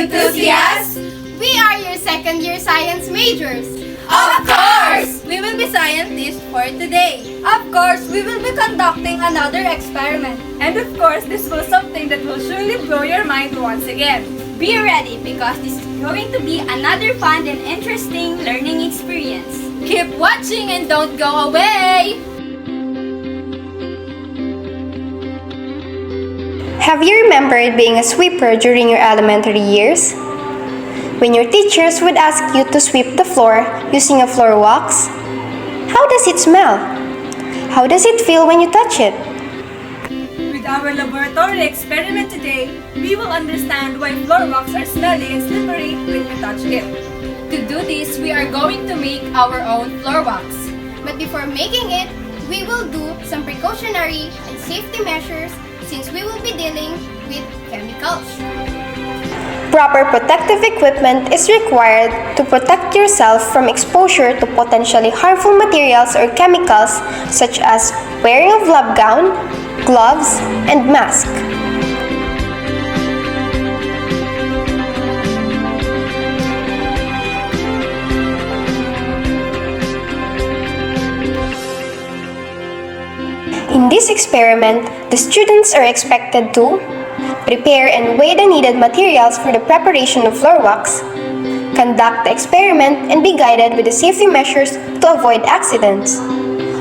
enthusiasts? We are your second-year science majors. Of course! We will be scientists for today. Of course, we will be conducting another experiment. And of course, this was something that will surely blow your mind once again. Be ready because this is going to be another fun and interesting learning experience. Keep watching and don't go away! Have you remembered being a sweeper during your elementary years? When your teachers would ask you to sweep the floor using a floor wax? How does it smell? How does it feel when you touch it? With our laboratory experiment today, we will understand why floor wax are smelly and slippery when you touch it. To do this, we are going to make our own floor wax. But before making it, we will do some precautionary and safety measures since we will be dealing with chemicals. Proper protective equipment is required to protect yourself from exposure to potentially harmful materials or chemicals such as wearing of lab gown, gloves, and mask. In this experiment, the students are expected to prepare and weigh the needed materials for the preparation of floor wax, conduct the experiment and be guided with the safety measures to avoid accidents,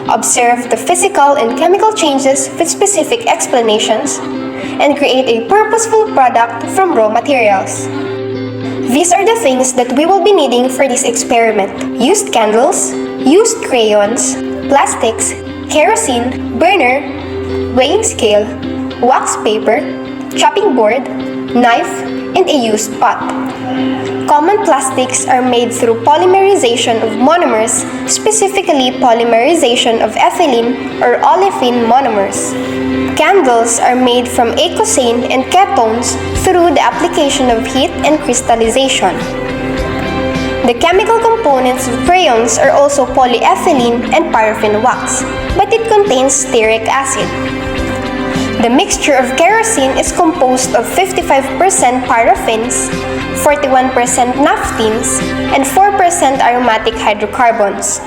observe the physical and chemical changes with specific explanations, and create a purposeful product from raw materials. These are the things that we will be needing for this experiment: used candles, used crayons, plastics, kerosene, burner, weighing scale, wax paper, chopping board, knife, and a used pot. Common plastics are made through polymerization of monomers, specifically polymerization of ethylene or olefin monomers. Candles are made from eicosane and ketones through the application of heat and crystallization. The chemical components of crayons are also polyethylene and paraffin wax, but it contains stearic acid. The mixture of kerosene is composed of 55% paraffins, 41% naphthenes, and 4% aromatic hydrocarbons.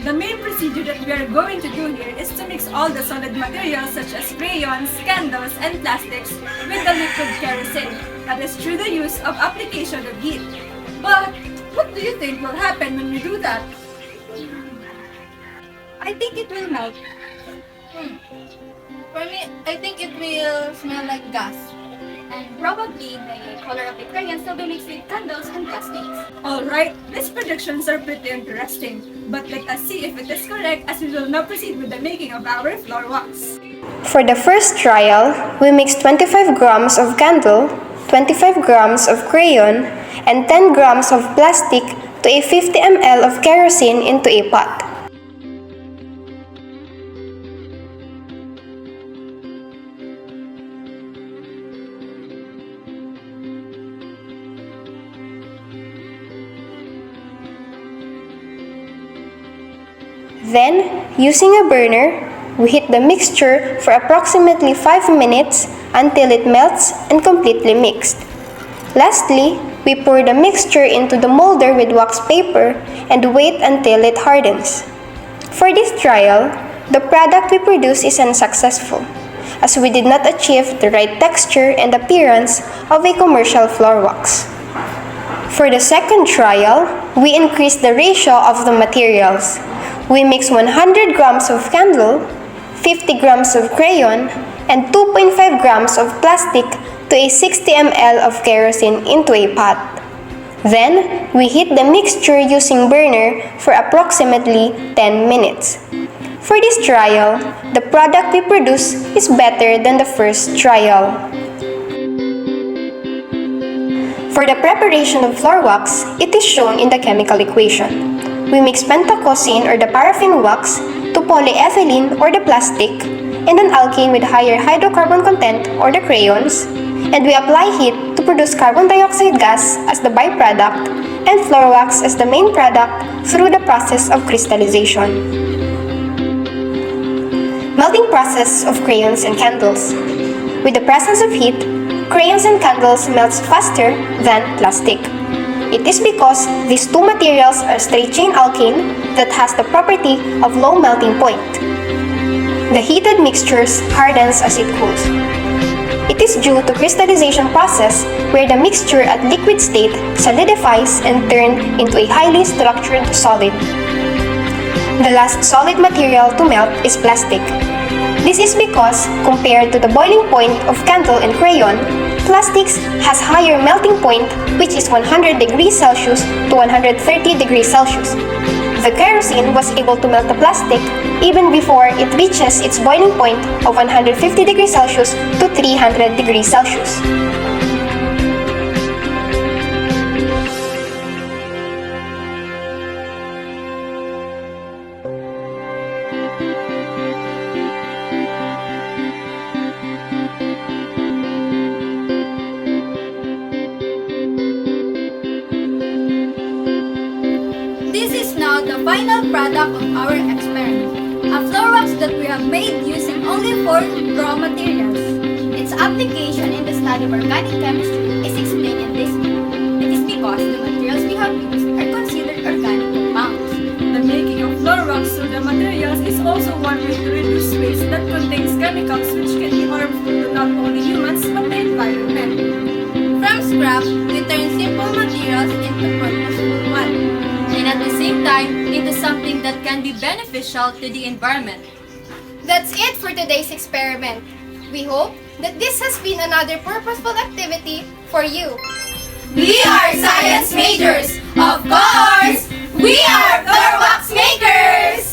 The main procedure that we are going to do here is to mix all the solid materials such as crayons, candles, and plastics with the liquid kerosene. That is through the use of application of heat. But what do you think will happen when we do that? I think it will melt. For me, I think it will smell like gas. And probably the color of the crayons will be mixed with candles and plastics. Alright, these predictions are pretty interesting. But let us see if it is correct as we will now proceed with the making of our floor wax. For the first trial, we mixed 25 grams of candle, 25 grams of crayon, and 10 grams of plastic to a 50 ml of kerosene into a pot. Then, using a burner, we heat the mixture for approximately 5 minutes until it melts and completely mixed. Lastly, we pour the mixture into the molder with wax paper and wait until it hardens. For this trial, the product we produce is unsuccessful, as we did not achieve the right texture and appearance of a commercial floor wax. For the second trial, we increased the ratio of the materials. We mix 100 grams of candle, 50 grams of crayon, and 2.5 grams of plastic to a 60 ml of kerosene into a pot. Then, we heat the mixture using burner for approximately 10 minutes. For this trial, the product we produce is better than the first trial. For the preparation of floor wax, it is shown in the chemical equation. We mix pentacosine or the paraffin wax to polyethylene or the plastic and an alkane with higher hydrocarbon content or the crayons, and we apply heat to produce carbon dioxide gas as the byproduct and floor wax as the main product through the process of crystallization. Melting process of crayons and candles. With the presence of heat, crayons and candles melts faster than plastic. It is because these two materials are straight-chain alkane that has the property of low melting point. The heated mixtures hardens as it cools. It is due to crystallization process where the mixture at liquid state solidifies and turns into a highly structured solid. The last solid material to melt is plastic. This is because, compared to the boiling point of candle and crayon, plastics has higher melting point, which is 100 degrees Celsius to 130 degrees Celsius. The kerosene was able to melt the plastic even before it reaches its boiling point of 150 degrees Celsius to 300 degrees Celsius. This is now the final product of our experiment. A floor wax that we have made using only 4 raw materials. Its application in the study of organic chemistry is explained in this video. It is because the materials we have used are considered organic compounds. The making of floor wax through the materials is also one way to reduce waste that contains chemicals which can be harmful to not only humans but the environment. From scrap, we turn simple materials into purposeful one, and at the same time, into something that can be beneficial to the environment. That's it for today's experiment. We hope that this has been another purposeful activity for you. We are science majors! Of course! We are floor wax makers!